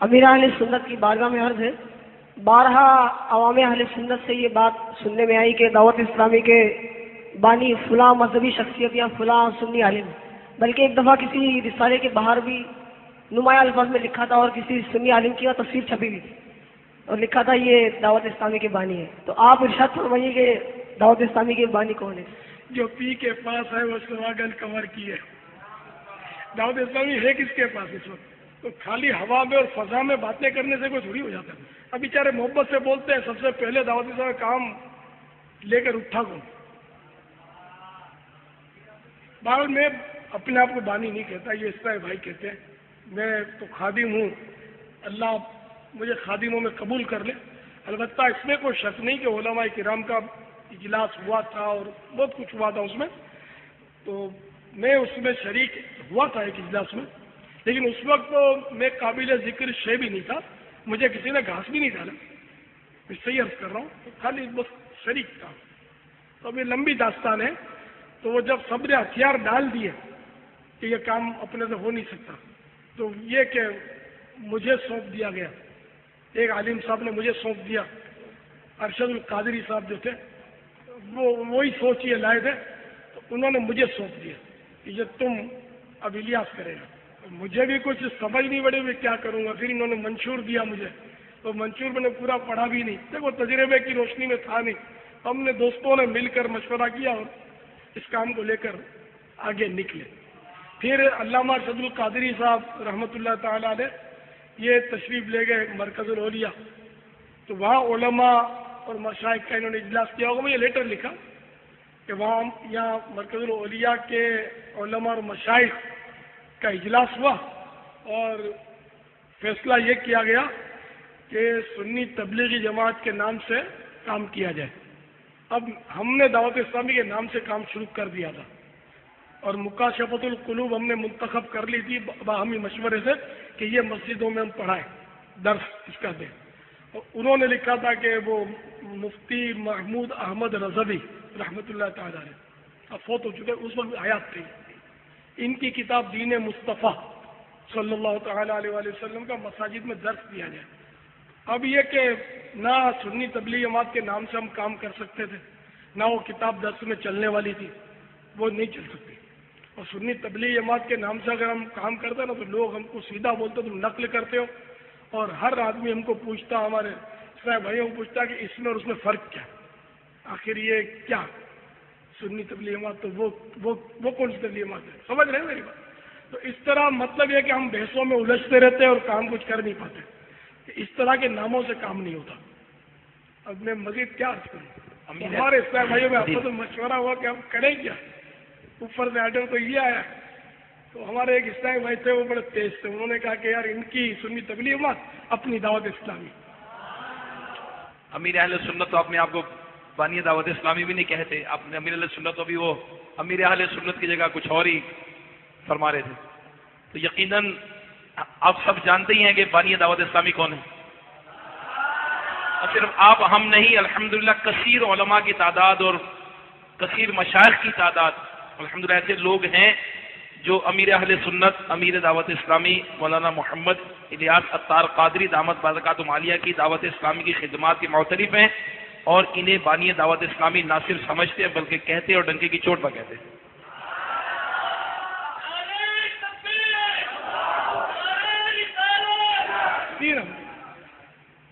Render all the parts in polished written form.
امیر اہل سنت کی بارگاہ میں عرض ہے، بارہا عوام اہل سنت سے یہ بات سننے میں آئی کہ دعوت اسلامی کے بانی فلاں مذہبی شخصیت یا فلاں سنی عالم، بلکہ ایک دفعہ کسی رسالے کے باہر بھی نمایاں الفاظ میں لکھا تھا اور کسی سنی عالم کی تصویر چھپی ہوئی تھی اور لکھا تھا یہ دعوت اسلامی کے بانی ہے۔ تو آپ ارشاد فرمائیے کہ دعوت اسلامی کے بانی کون ہے؟ جو پی کے پاس ہے وہ سواگن کمر کی ہے۔ دعوت اسلامی ہے کس کے پاس اس وقت؟ تو خالی ہوا میں اور فضا میں باتیں کرنے سے کوئی تھوڑی ہو جاتا ہے۔ اب بیچارے محبت سے بولتے ہیں، سب سے پہلے دعوت اسلامی کا کام لے کر اٹھا کون؟ بہرحال میں اپنے آپ کو بانی نہیں کہتا، یہ اس طرح بھائی کہتے ہیں۔ میں تو خادم ہوں، اللہ مجھے خادموں میں قبول کر لے۔ البتہ اس میں کوئی شک نہیں کہ علماء کرام کا اجلاس ہوا تھا اور بہت کچھ ہوا تھا اس میں، تو میں اس میں شریک ہوا تھا ایک اجلاس میں، لیکن اس وقت تو میں قابل ذکر شے بھی نہیں تھا، مجھے کسی نے گھاس بھی نہیں ڈالا، میں صحیح عرض کر رہا ہوں، خالی بس شریک تھا۔ تو اب یہ لمبی داستان ہے۔ تو وہ جب سب نے ہتھیار ڈال دیے کہ یہ کام اپنے سے ہو نہیں سکتا، تو یہ کہ مجھے سونپ دیا گیا، ایک عالم صاحب نے مجھے سونپ دیا، ارشد القادری صاحب جو تھے وہ وہی سوچیے لائے تھے، تو انہوں نے مجھے سونپ دیا کہ یہ تم اب الیاس کرے گا۔ مجھے بھی کچھ سمجھ نہیں پڑی میں کیا کروں گا۔ پھر انہوں نے منشور دیا مجھے، تو منشور میں نے پورا پڑھا بھی نہیں، دیکھو تجربے کی روشنی میں تھا نہیں۔ ہم نے دوستوں نے مل کر مشورہ کیا اور اس کام کو لے کر آگے نکلے۔ پھر علامہ ارشد القادری صاحب رحمۃ اللہ تعالیٰ علیہ یہ تشریف لے گئے مرکز الاولیاء، تو وہاں علماء اور مشائخ کا انہوں نے اجلاس کیا ہوگا۔ مجھے لیٹر لکھا کہ وہاں یہاں مرکز الاولیاء کے علماء اور مشائخ کا اجلاس ہوا اور فیصلہ یہ کیا گیا کہ سنی تبلیغی جماعت کے نام سے کام کیا جائے۔ اب ہم نے دعوت اسلامی کے نام سے کام شروع کر دیا تھا اور مکاشفت القلوب ہم نے منتخب کر لی تھی باہمی مشورے سے کہ یہ مسجدوں میں ہم پڑھائیں، درس اس کا دیں۔ اور انہوں نے لکھا تھا کہ وہ مفتی محمود احمد رضوی رحمۃ اللہ تعالیٰ علیہ اب فوت ہو چکے، اس وقت حیات تھی، ان کی کتاب دین مصطفیٰ صلی اللہ تعالیٰ علیہ وآلہ وسلم کا مساجد میں درس دیا جائے۔ اب یہ کہ نہ سنی تبلیغ جماعت کے نام سے ہم کام کر سکتے تھے، نہ وہ کتاب درس میں چلنے والی تھی، وہ نہیں چل سکتی۔ اور سنی تبلیغ جماعت کے نام سے اگر ہم کام کرتے نا تو لوگ ہم کو سیدھا بولتے تم نقل کرتے ہو، اور ہر آدمی ہم کو پوچھتا، ہمارے اسلامی بھائیوں کو پوچھتا کہ اس میں اور اس میں فرق کیا، آخر یہ کیا سنی تبلیغ جماعت تو وہ کون سی تبلیغ جماعت ہے؟ سمجھ رہے ہیں میری بات؟ تو اس طرح مطلب یہ کہ ہم بحثوں میں الجھتے رہتے ہیں اور کام کچھ کر نہیں پاتے، اس طرح کے ناموں سے کام نہیں ہوتا۔ اب میں مزید کیا عرض کروں؟ ہمارے اسلامی بھائیوں میں آپ کو مشورہ ہوا کہ ہم کریں کیا، اوپر سے آرڈر تو یہ آیا، تو ہمارے ایک اسلامی بھائی تھے وہ بڑے تیز تھے، انہوں نے کہا کہ یار ان کی سنی تبلیغ جماعت اپنی دعوت اسلامی۔ امیر اہل سنت تو اپنے آپ کو بانی دعوت اسلامی بھی نہیں کہتے، آپ نے امیر اہل سنت تو بھی وہ امیر اہل سنت کی جگہ کچھ اور ہی فرما رہے تھے۔ تو یقیناً آپ سب جانتے ہی ہیں کہ بانی دعوت اسلامی کون ہے، اور صرف آپ ہم نہیں، الحمدللہ کثیر علماء کی تعداد اور کثیر مشائخ کی تعداد الحمدللہ ایسے لوگ ہیں جو امیر اہل سنت امیر دعوت اسلامی مولانا محمد الیاس عطار قادری دامت برکاتہم عالیہ کی دعوت اسلامی کی خدمات کے معترف ہیں، اور انہیں بانی دعوت اسلامی نہ صرف سمجھتے ہیں بلکہ کہتے اور ڈنکے کی چوٹ پر کہتے ہیں۔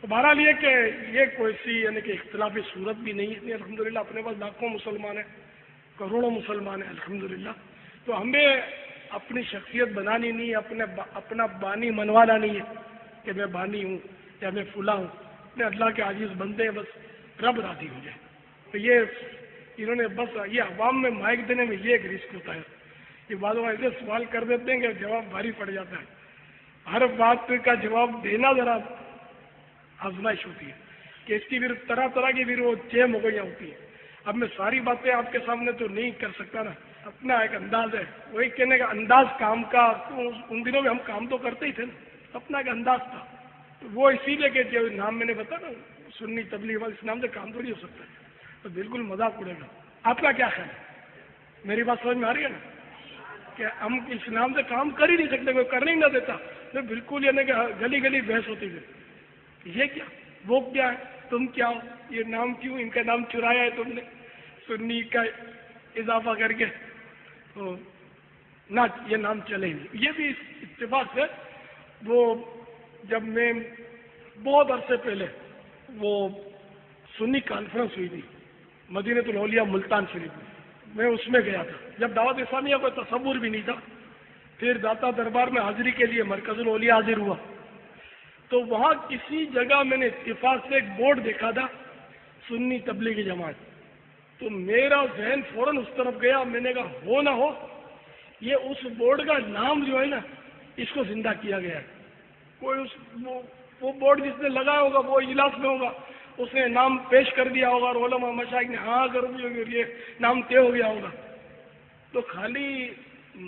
تو بہرحال یہ کہ یہ کوئی سی یعنی کہ اختلافی صورت بھی نہیں ہے، الحمدللہ اپنے پاس لاکھوں مسلمان ہیں، کروڑوں مسلمان ہیں الحمدللہ۔ تو ہمیں اپنی شخصیت بنانی نہیں ہے، اپنا بانی منوانا نہیں ہے کہ میں بانی ہوں یا میں فلاں ہوں، میں اللہ کے عاجز بندے ہیں، بس رب راضی ہو جائے۔ تو یہ انہوں نے بس یہ عوام میں مائک دینے میں یہ ایک رسک ہوتا ہے، یہ بعض ایسے سوال کر دیتے ہیں کہ جواب بھاری پڑ جاتا ہے، ہر بات کا جواب دینا ذرا آزمائش ہوتی ہے کہ اس کی پھر طرح طرح کی پھر وہ چیم ہو گئی ہوتی ہے۔ اب میں ساری باتیں آپ کے سامنے تو نہیں کر سکتا نا، اپنا ایک انداز ہے، وہی کہنے کا انداز کام کا، ان دنوں میں ہم کام تو کرتے ہی تھے نا، اپنا ایک انداز تھا، تو وہ اسی لیے کہ جو نام میں نے بتایا نا سنی تبلیغ، اس نام سے کام تھوڑی ہو سکتا ہے، تو بالکل مذاق اڑے گا۔ آپ کا کیا خیال ہے؟ میری بات سمجھ میں آ رہی ہے نا کہ ہم اس نام سے کام کر ہی نہیں سکتے، کوئی کرنے ہی نہ دیتا، میں بالکل یعنی کہ گلی گلی بحث ہوتی تھی، یہ کیا، وہ کیا ہے، تم کیا ہو، یہ نام کیوں، ان کا نام چرایا ہے تم نے سنی کا اضافہ کر کے، تو نہ یہ نام چلے نہیں۔ یہ بھی اتفاق سے وہ جب میں بہت عرصے پہلے وہ سنی کانفرنس ہوئی تھی مدینۃ الاولیاء ملتان شریف میں اس میں گیا تھا، جب دعوت اسلامیہ کو تصور بھی نہیں تھا، پھر داتا دربار میں حاضری کے لیے مرکز الاولیاء حاضر ہوا، تو وہاں کسی جگہ میں نے اتفاق سے ایک بورڈ دیکھا تھا سنی تبلیغی جماعت، تو میرا ذہن فوراً اس طرف گیا، میں نے کہا ہو نہ ہو یہ اس بورڈ کا نام جو ہے نا اس کو زندہ کیا گیا ہے، کوئی وہ بورڈ جس نے لگایا ہوگا وہ اجلاس میں ہوگا، اس نے نام پیش کر دیا ہوگا اور علماء مشائخ نے ہاں کر دی ہوگی اور یہ نام طے ہو گیا ہوگا۔ تو خالی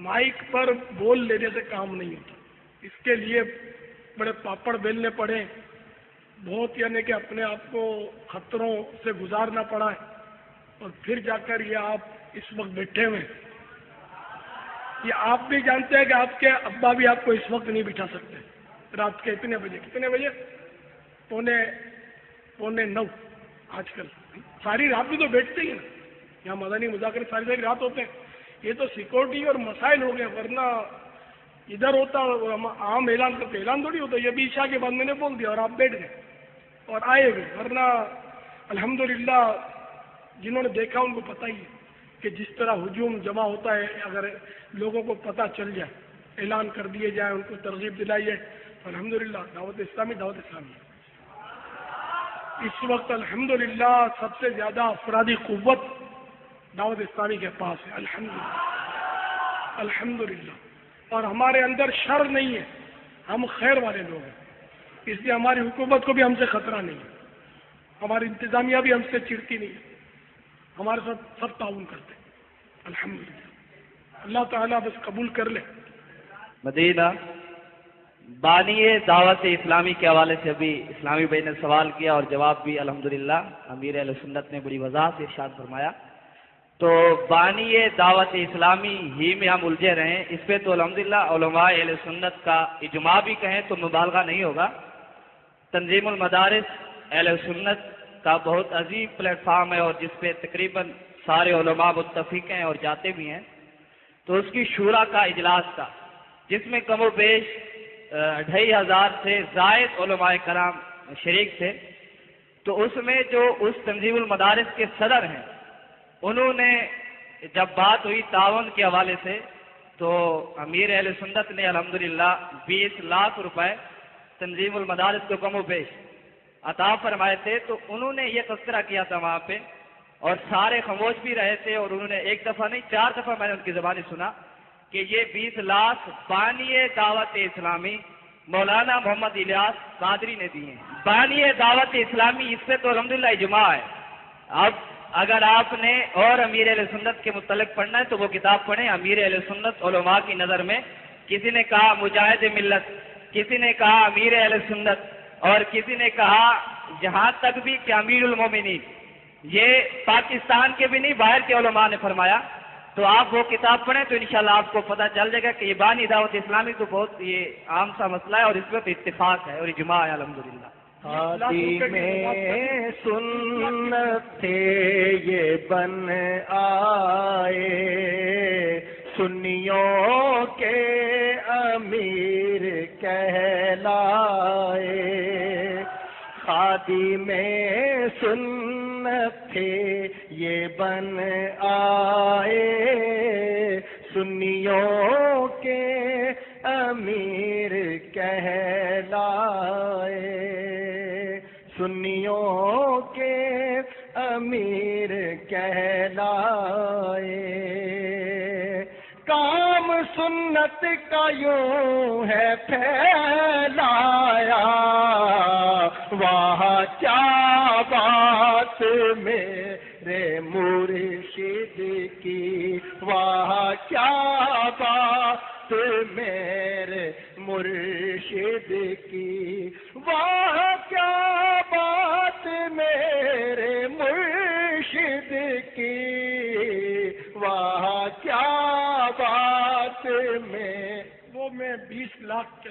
مائک پر بول لینے سے کام نہیں ہوتا، اس کے لیے بڑے پاپڑ بیلنے پڑے، بہت یعنی کہ اپنے آپ کو خطروں سے گزارنا پڑا ہے، اور پھر جا کر یہ آپ اس وقت بیٹھے ہوئے، یہ آپ بھی جانتے ہیں کہ آپ کے ابا بھی آپ کو اس وقت نہیں بٹھا سکتے، رات کے اتنے بجے، کتنے بجے، پونے 9 آج کل ساری رات بھی تو بیٹھتے ہی نا، یہاں مدنی مذاکرے ساری رات ہوتے ہیں، یہ تو سیکورٹی اور مسائل ہو گئے، ورنہ ادھر ہوتا عام اعلان کرتے، اعلان تھوڑی ہوتا، یہ بھی عشاء کے بعد میں نے بول دیا اور آپ بیٹھ گئے اور آئے گئے، ورنہ الحمدللہ جنہوں نے دیکھا ان کو پتہ ہی ہے کہ جس طرح ہجوم جمع ہوتا ہے، اگر لوگوں کو پتہ چل جائے، اعلان کر دیے جائے، ان کو ترغیب دلائی جائے، تو الحمدللہ دعوت اسلامی اس وقت الحمدللہ سب سے زیادہ افرادی قوت دعوت اسلامی کے پاس ہے، الحمدللہ، اور ہمارے اندر شر نہیں ہے، ہم خیر والے لوگ ہیں، اس لیے ہماری حکومت کو بھی ہم سے خطرہ نہیں ہے، ہماری انتظامیہ بھی ہم سے چڑتی نہیں ہے، ہمارے ساتھ سب تعاون کرتے ہیں، الحمدللہ، اللہ تعالیٰ بس قبول کر لے۔ مدینہ بانی دعوت اسلامی کے حوالے سے ابھی اسلامی بھائی نے سوال کیا اور جواب بھی الحمدللہ امیر اہل سنت نے بڑی وضاحت سے ارشاد فرمایا، تو بانی دعوت اسلامی ہی میں ہم الجھے رہیں، اس پہ تو الحمدللہ علماء اہل سنت کا اجماع بھی کہیں تو مبالغہ نہیں ہوگا۔ تنظیم المدارس اہل سنت کا بہت عظیم پلیٹ فارم ہے اور جس پہ تقریباً سارے علماء متفق ہیں اور جاتے بھی ہیں، تو اس کی شورا کا اجلاس تھا جس میں کم و بیش 2500 سے زائد علماء کرام شریک تھے، تو اس میں جو اس تنظیم المدارس کے صدر ہیں انہوں نے جب بات ہوئی تعاون کے حوالے سے، تو امیر اہل سنت نے الحمدللہ 20 لاکھ روپے تنظیم المدارس کو کم و بیش عطا فرمائے تھے، تو انہوں نے یہ تذکرہ کیا تھا وہاں پہ اور سارے خاموش بھی رہے تھے، اور انہوں نے ایک دفعہ نہیں 4 دفعہ میں نے ان کی زبانی سنا کہ یہ 20 لاکھ بانی دعوت اسلامی مولانا محمد الیاس قادری نے دیے ہیں، بانی دعوت اسلامی، اس سے تو الحمدللہ اجماع ہے۔ اب اگر آپ نے اور امیر اہل سنت کے متعلق پڑھنا ہے تو وہ کتاب پڑھیں، امیر اہل سنت علماء کی نظر میں، کسی نے کہا مجاہد ملت، کسی نے کہا امیر اہل سنت، اور کسی نے کہا جہاں تک بھی کہ امیر المومنین، یہ پاکستان کے بھی نہیں باہر کے علماء نے فرمایا، تو آپ وہ کتاب پڑھیں تو انشاءاللہ آپ کو پتہ چل جائے گا کہ یہ بانی دعوت اسلامی تو بہت یہ عام سا مسئلہ ہے اور اس میں تو اتفاق ہے اور اجماع ہے الحمدللہ۔ ہادی میں سنت تھے یہ بن آئے، سنیوں کے امیر کہلائے، ہادی میں سنت تھے یہ بن آئے، سنیوں کے امیر کہلائے، سنیوں کے امیر کہلائے، کام سنت کا یوں ہے پھیلایا، وہاں کیا بات میرے مرشد کی، وہاں کیا بات میرے مرشد کی، وہاں کیا بات میرے مرشد کی، وہاں کیا بات میں، وہ میں 20 لاکھ کے